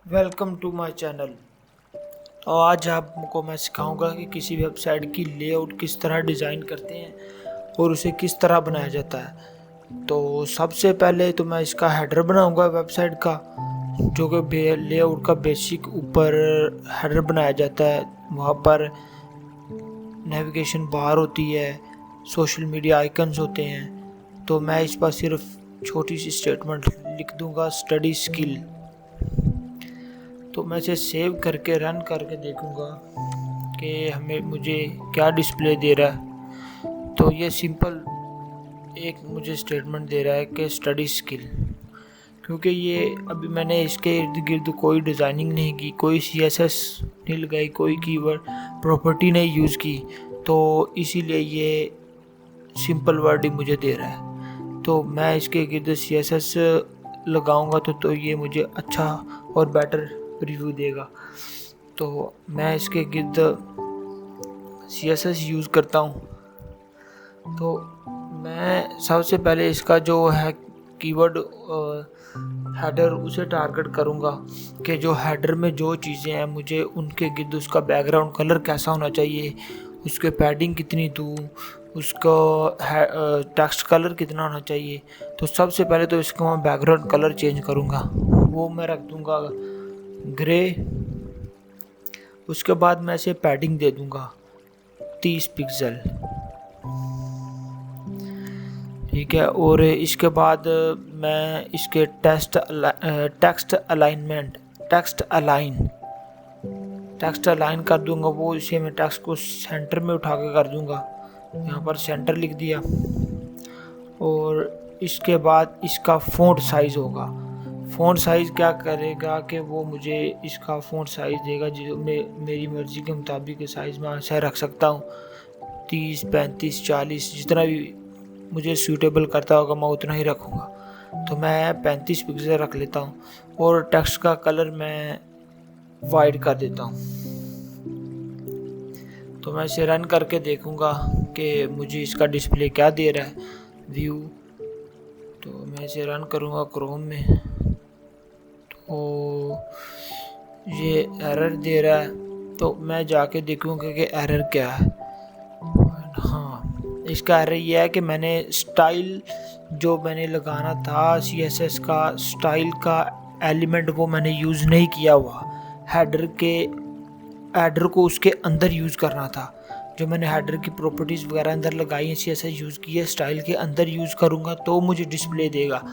Welcome to my channel. तो आज आपको मैं सिखाऊंगा कि किसी वेबसाइट की लेआउट किस तरह डिज़ाइन करते हैं और उसे किस तरह बनाया जाता है। तो सबसे पहले तो मैं इसका हेडर बनाऊंगा वेबसाइट का, जो कि लेआउट का बेसिक ऊपर हेडर बनाया जाता है। वहाँ पर नेविगेशन बार होती है, सोशल मीडिया आइकन्स होते हैं। तो मैं इस पर सिर्फ छोटी सी स्टेटमेंट लिख दूंगा, स्टडी स्किल। तो मैं इसे सेव करके रन करके देखूंगा कि मुझे क्या डिस्प्ले दे रहा है। तो ये सिंपल एक मुझे स्टेटमेंट दे रहा है कि स्टडी स्किल, क्योंकि ये अभी मैंने इसके इर्द गिर्द कोई डिज़ाइनिंग नहीं की, कोई CSS नहीं लगाई, कोई कीवर्ड प्रॉपर्टी नहीं यूज़ की, तो इसीलिए ये सिंपल वर्ड ही मुझे दे रहा है। तो मैं इसके गिर्द CSS लगाऊंगा तो ये मुझे अच्छा और बेटर रिव्यू देगा। तो मैं इसके गिर्द CSS यूज़ करता हूँ। तो मैं सबसे पहले इसका जो है कीवर्ड हेडर उसे टारगेट करूँगा कि जो हेडर में जो चीज़ें हैं मुझे उनके गिर्द उसका बैकग्राउंड कलर कैसा होना चाहिए, उसके पैडिंग कितनी दूँ, उसका टेक्स्ट कलर कितना होना चाहिए। तो सबसे पहले तो इसका मैं बैकग्राउंड कलर चेंज करूँगा, वो मैं रख दूँगा ग्रे। उसके बाद मैं इसे पैडिंग दे दूँगा 30 पिक्सल, ठीक है। और इसके बाद मैं इसके टेक्स्ट अलाइन कर दूंगा। वो इसे मैं टेक्स्ट को सेंटर में उठा के कर दूंगा, यहाँ पर सेंटर लिख दिया। और इसके बाद इसका फ़ॉन्ट साइज़ होगा। फ़ॉन्ट साइज़ क्या करेगा कि वो मुझे इसका फ़ॉन्ट साइज़ देगा जो मेरी मर्ज़ी के मुताबिक साइज़ में इसे रख सकता हूँ। 30, 35, 40 जितना भी मुझे सूटेबल करता होगा मैं उतना ही रखूँगा। तो मैं 35 पिक्सल रख लेता हूँ और टेक्स्ट का कलर मैं वाइट कर देता हूँ। तो मैं इसे रन करके देखूँगा कि मुझे इसका डिस्प्ले क्या दे रहा है, व्यू। तो मैं इसे रन करूँगा क्रोम में, तो ये एरर दे रहा है। तो मैं जाके देखूँगा कि एरर क्या है। हाँ, इसका एरर ये है कि मैंने स्टाइल जो मैंने लगाना था CSS का स्टाइल का एलिमेंट वो मैंने यूज़ नहीं किया हुआ। हेडर को उसके अंदर यूज़ करना था। जो मैंने हेडर की प्रॉपर्टीज़ वगैरह अंदर लगाई हैं, CSS यूज़ की है, स्टाइल के अंदर यूज़ करूँगा तो मुझे डिस्प्ले देगा।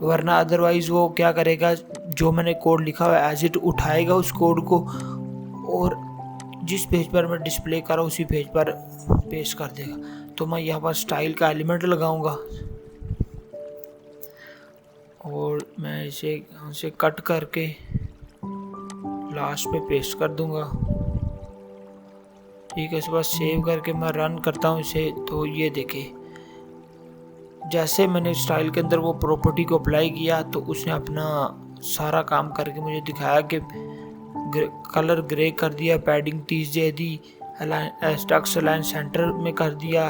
वरना अदरवाइज़ वो क्या करेगा, जो मैंने कोड लिखा हुआ है एज इट उठाएगा उस कोड को और जिस पेज पर मैं डिस्प्ले कर रहा हूँ उसी पेज पर पेस्ट कर देगा। तो मैं यहाँ पर स्टाइल का एलिमेंट लगाऊंगा और मैं इसे यहाँ से कट करके लास्ट में पेस्ट कर दूंगा, ठीक है। इसके बाद सेव करके मैं रन करता हूँ इसे। तो ये देखे, जैसे मैंने स्टाइल के अंदर वो प्रॉपर्टी को अप्लाई किया तो उसने अपना सारा काम करके मुझे दिखाया कि कलर ग्रे कर दिया, पैडिंग 30 दे दी, टेक्स्ट अलाइन सेंटर में कर दिया।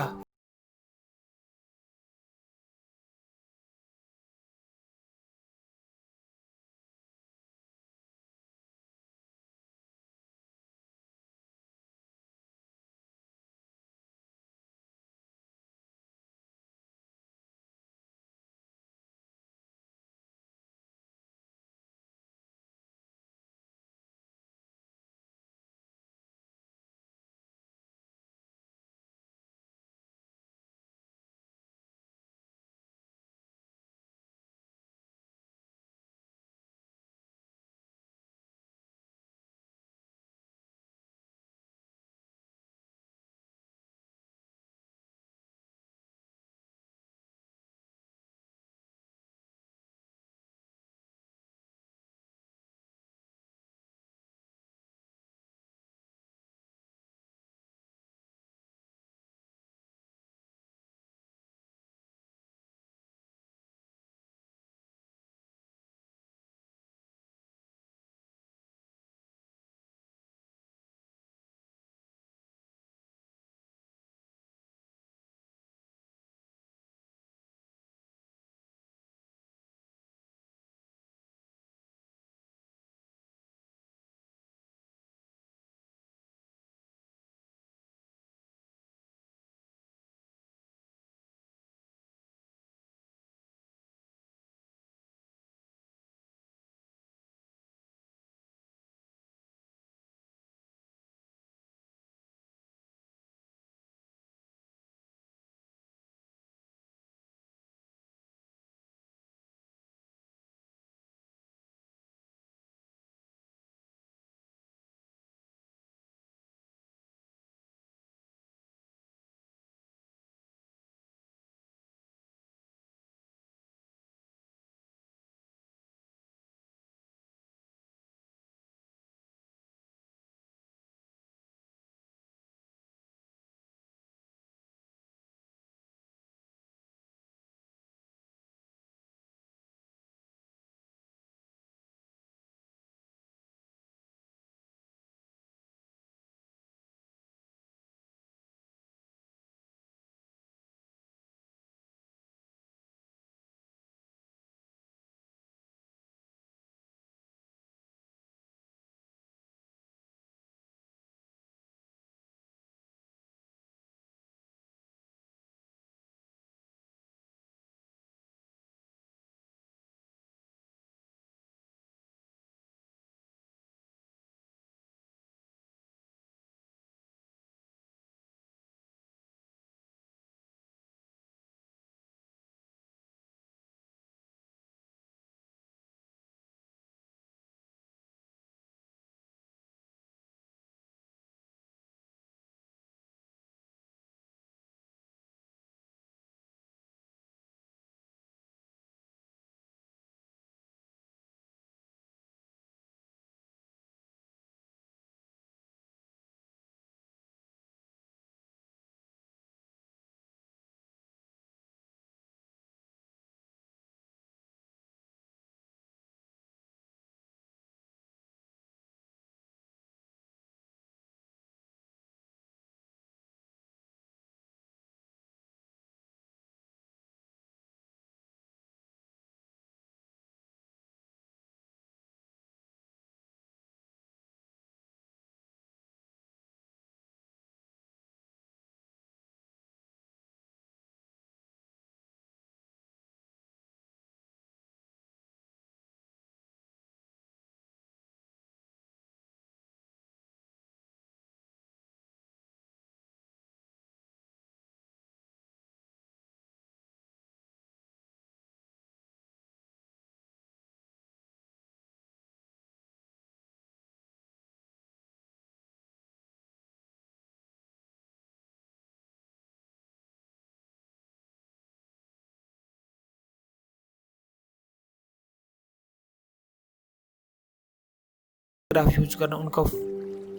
ग्राफ यूज़ करना, उनका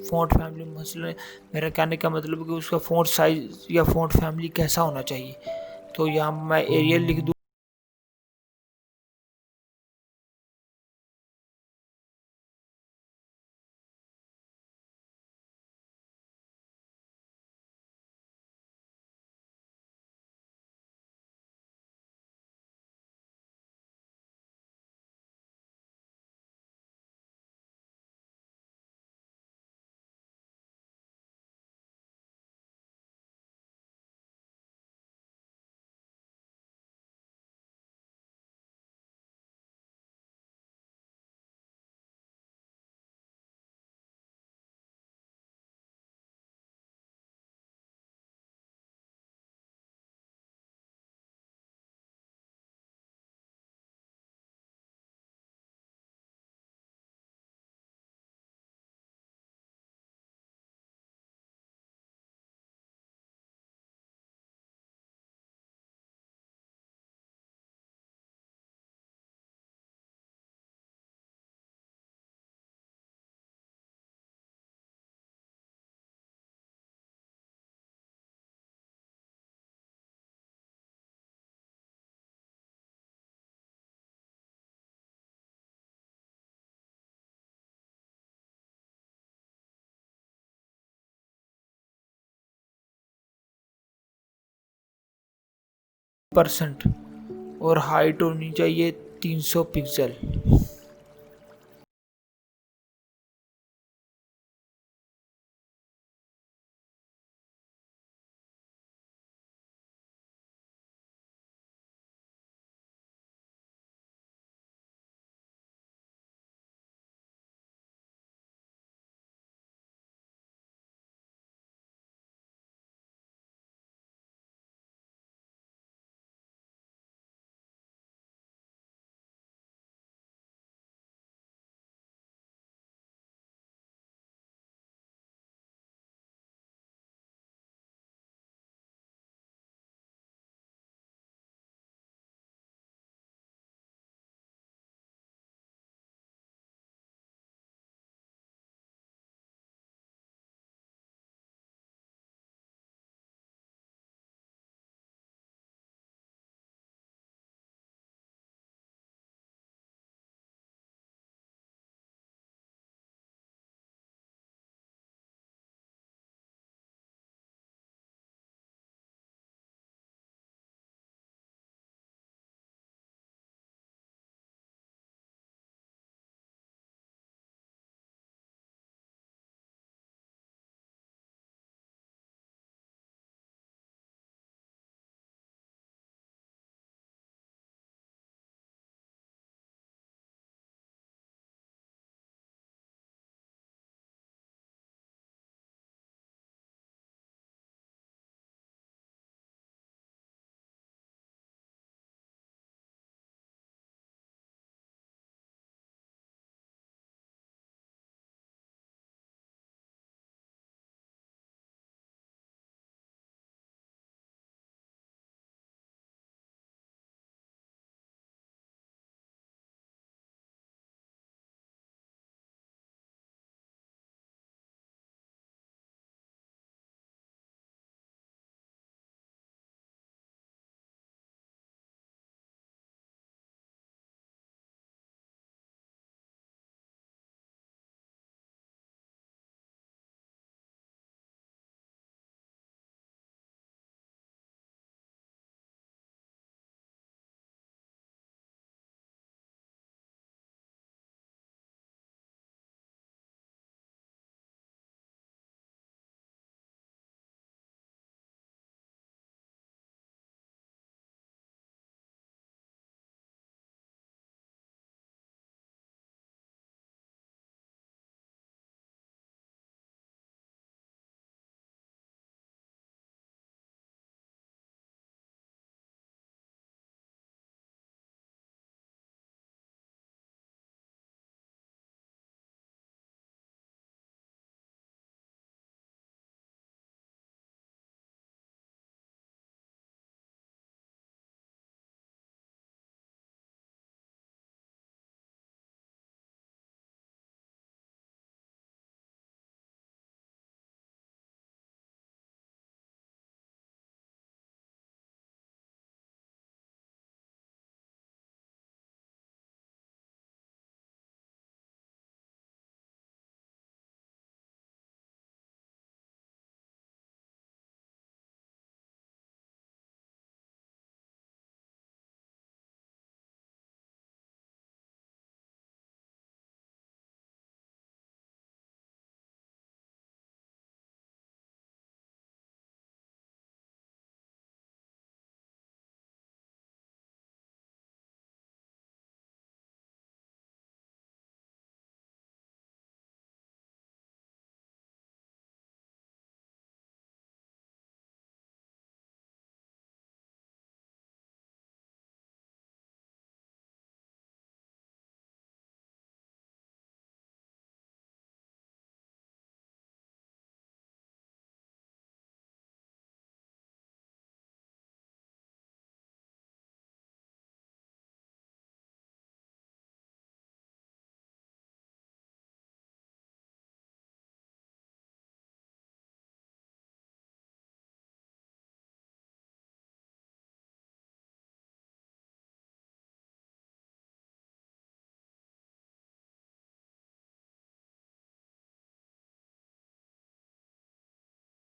फ़ॉन्ट फैमिली मसले, मेरा कहने का मतलब है कि उसका फ़ॉन्ट साइज़ या फ़ॉन्ट फैमिली कैसा होना चाहिए। तो यहाँ मैं एरियल लिख दूँ। परसेंट और हाइट होनी चाहिए 300 पिक्सल।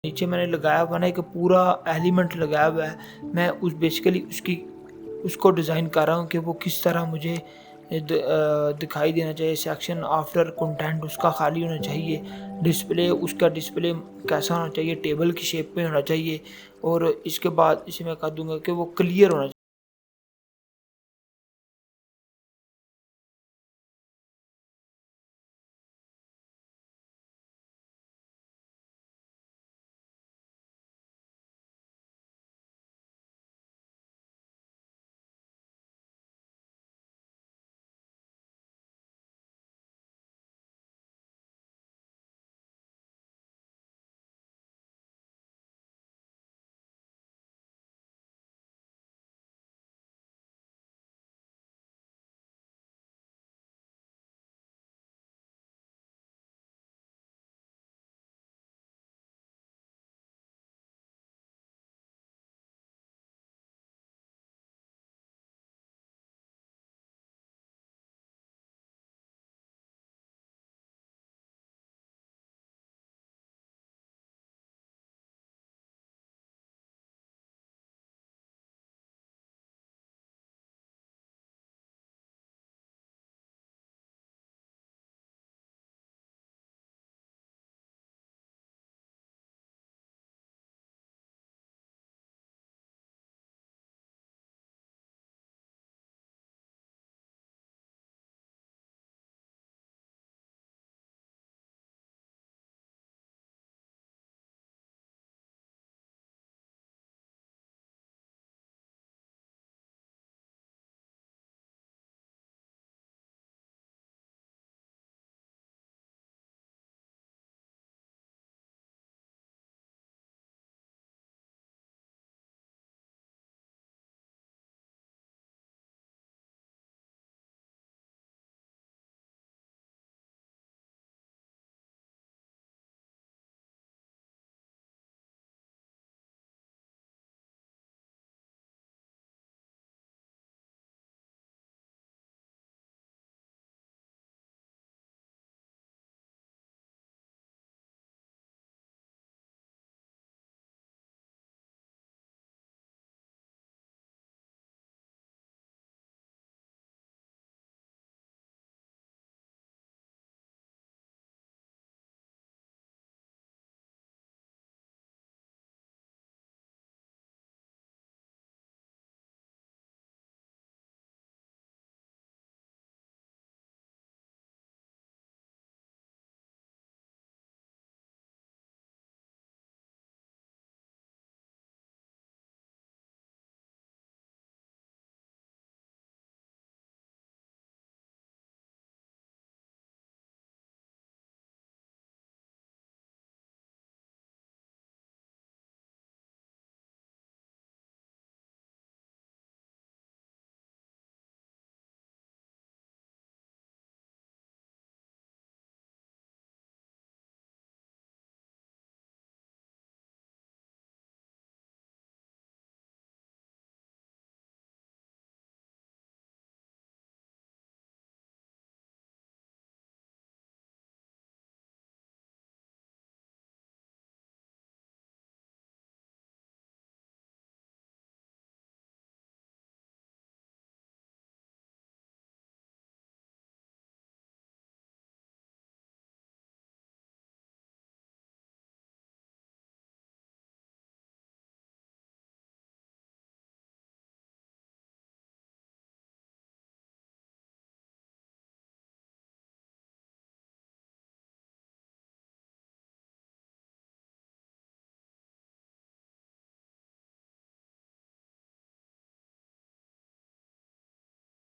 नीचे मैंने लगाया हुआ ना एक पूरा एलिमेंट लगाया हुआ है। मैं उस बेसिकली उसको डिज़ाइन कर रहा हूँ कि वो किस तरह मुझे दिखाई देना चाहिए। सेक्शन आफ्टर कंटेंट उसका खाली होना चाहिए। डिस्प्ले उसका डिस्प्ले कैसा होना चाहिए, टेबल की शेप में होना चाहिए। और इसके बाद इसे मैं कर दूंगा कि वो क्लियर होना चाहिए।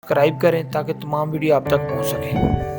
सब्सक्राइब करें ताकि तमाम वीडियो आप तक पहुंच सकें।